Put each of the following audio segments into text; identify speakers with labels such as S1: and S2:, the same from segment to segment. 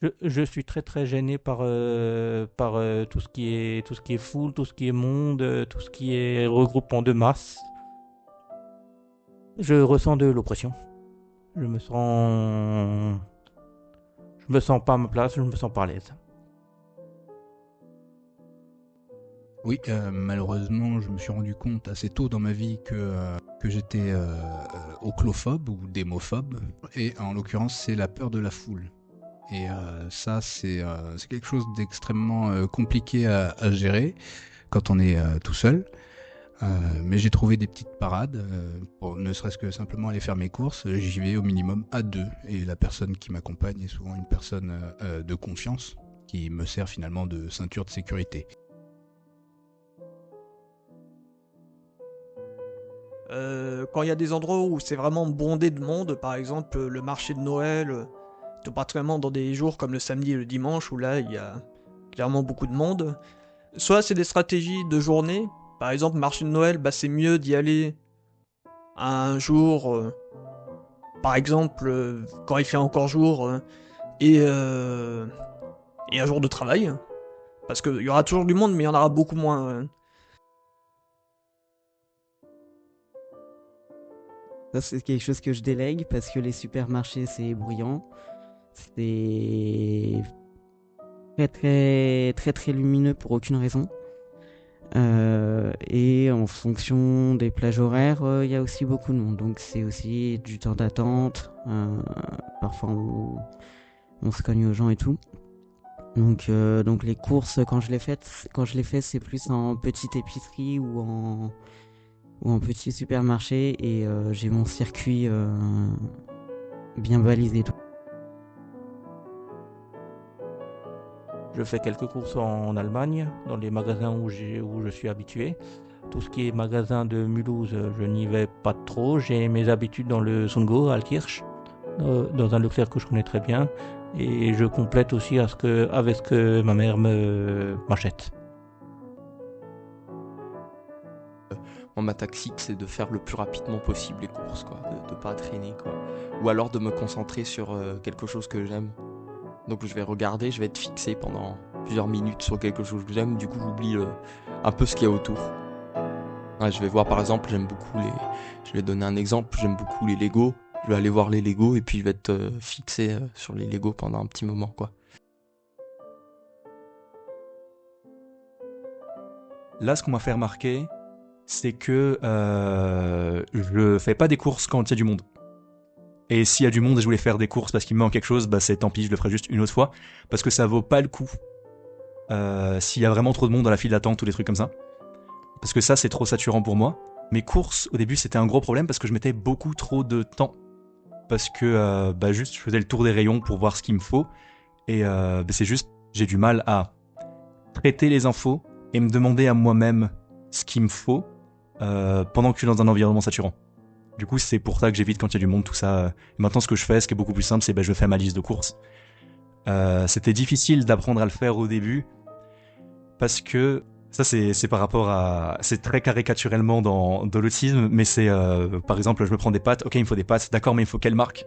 S1: Je suis très très gêné par tout ce qui est foule, tout ce qui est monde, tout ce qui est regroupement de masse. Je ressens de l'oppression. Je me sens, je me sens pas à ma place, je me sens pas à l'aise.
S2: Oui, malheureusement, je me suis rendu compte assez tôt dans ma vie que j'étais oclophobe ou démophobe. Et en l'occurrence, c'est la peur de la foule. Et ça, c'est quelque chose d'extrêmement compliqué à gérer quand on est tout seul. Mais j'ai trouvé des petites parades, pour ne serait-ce que simplement aller faire mes courses. J'y vais au minimum à deux. Et la personne qui m'accompagne est souvent une personne de confiance qui me sert finalement de ceinture de sécurité.
S3: Quand il y a des endroits où c'est vraiment bondé de monde, par exemple le marché de Noël, tout particulièrement dans des jours comme le samedi et le dimanche où là il y a clairement beaucoup de monde. Soit c'est des stratégies de journée, par exemple marché de Noël, bah c'est mieux d'y aller un jour, par exemple quand il fait encore jour et, euh, et un jour de travail, parce qu'il y aura toujours du monde mais il y en aura beaucoup moins.
S4: Ça, c'est quelque chose que je délègue parce que les supermarchés, c'est bruyant. C'est très, très, très, très lumineux pour aucune raison. Et en fonction des plages horaires, il y a aussi beaucoup de monde. Donc, c'est aussi du temps d'attente. Parfois, on se cogne aux gens et tout. Donc les courses, quand je les fais, c'est plus en petite épicerie ou en petit supermarché et j'ai mon circuit bien balisé.
S1: Je fais quelques courses en Allemagne, dans les magasins où je suis habitué. Tout ce qui est magasin de Mulhouse, je n'y vais pas trop. J'ai mes habitudes dans le Sungo, à Altkirch, dans un Leclerc que je connais très bien. Et je complète aussi avec ce que ma mère m'achète.
S5: Moi, ma tactique, c'est de faire le plus rapidement possible les courses, quoi, de pas traîner, quoi. Ou alors de me concentrer sur quelque chose que j'aime. Donc je vais regarder, je vais être fixé pendant plusieurs minutes sur quelque chose que j'aime, du coup j'oublie un peu ce qu'il y a autour. Ouais, je vais voir par exemple, je vais donner un exemple, j'aime beaucoup les Lego, je vais aller voir les Lego et puis je vais être fixé sur les Lego pendant un petit moment, quoi.
S6: Là, ce qu'on m'a fait remarquer, c'est que je fais pas des courses quand il y a du monde. Et s'il y a du monde et je voulais faire des courses parce qu'il me manque quelque chose, bah c'est tant pis, je le ferai juste une autre fois. Parce que ça vaut pas le coup. S'il y a vraiment trop de monde dans la file d'attente ou des trucs comme ça. Parce que ça, c'est trop saturant pour moi. Mes courses, au début, c'était un gros problème parce que je mettais beaucoup trop de temps. Parce que juste, je faisais le tour des rayons pour voir ce qu'il me faut. Et c'est juste, j'ai du mal à traiter les infos et me demander à moi-même ce qu'il me faut pendant que je suis dans un environnement saturant. Du coup, c'est pour ça que j'évite quand il y a du monde, tout ça. Et maintenant, ce que je fais, ce qui est beaucoup plus simple, c'est je fais ma liste de courses. C'était difficile d'apprendre à le faire au début parce que ça, c'est par rapport à... C'est très caricaturellement dans l'autisme, mais c'est... par exemple, je me prends des pâtes. Ok, il me faut des pâtes. D'accord, mais il faut quelle marque?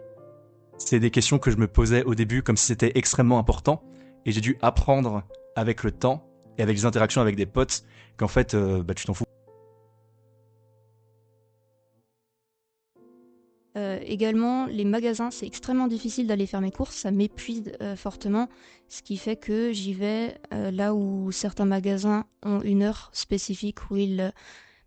S6: C'est des questions que je me posais au début comme si c'était extrêmement important. Et j'ai dû apprendre avec le temps et avec les interactions avec des potes qu'en fait, tu t'en fous.
S7: Également, les magasins, c'est extrêmement difficile d'aller faire mes courses, ça m'épuise fortement, ce qui fait que j'y vais là où certains magasins ont une heure spécifique où ils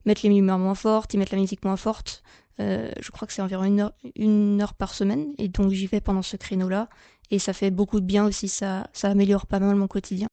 S7: mettent les lumières moins fortes, ils mettent la musique moins forte. Je crois que c'est environ une heure par semaine, et donc j'y vais pendant ce créneau-là, et ça fait beaucoup de bien aussi, ça améliore pas mal mon quotidien.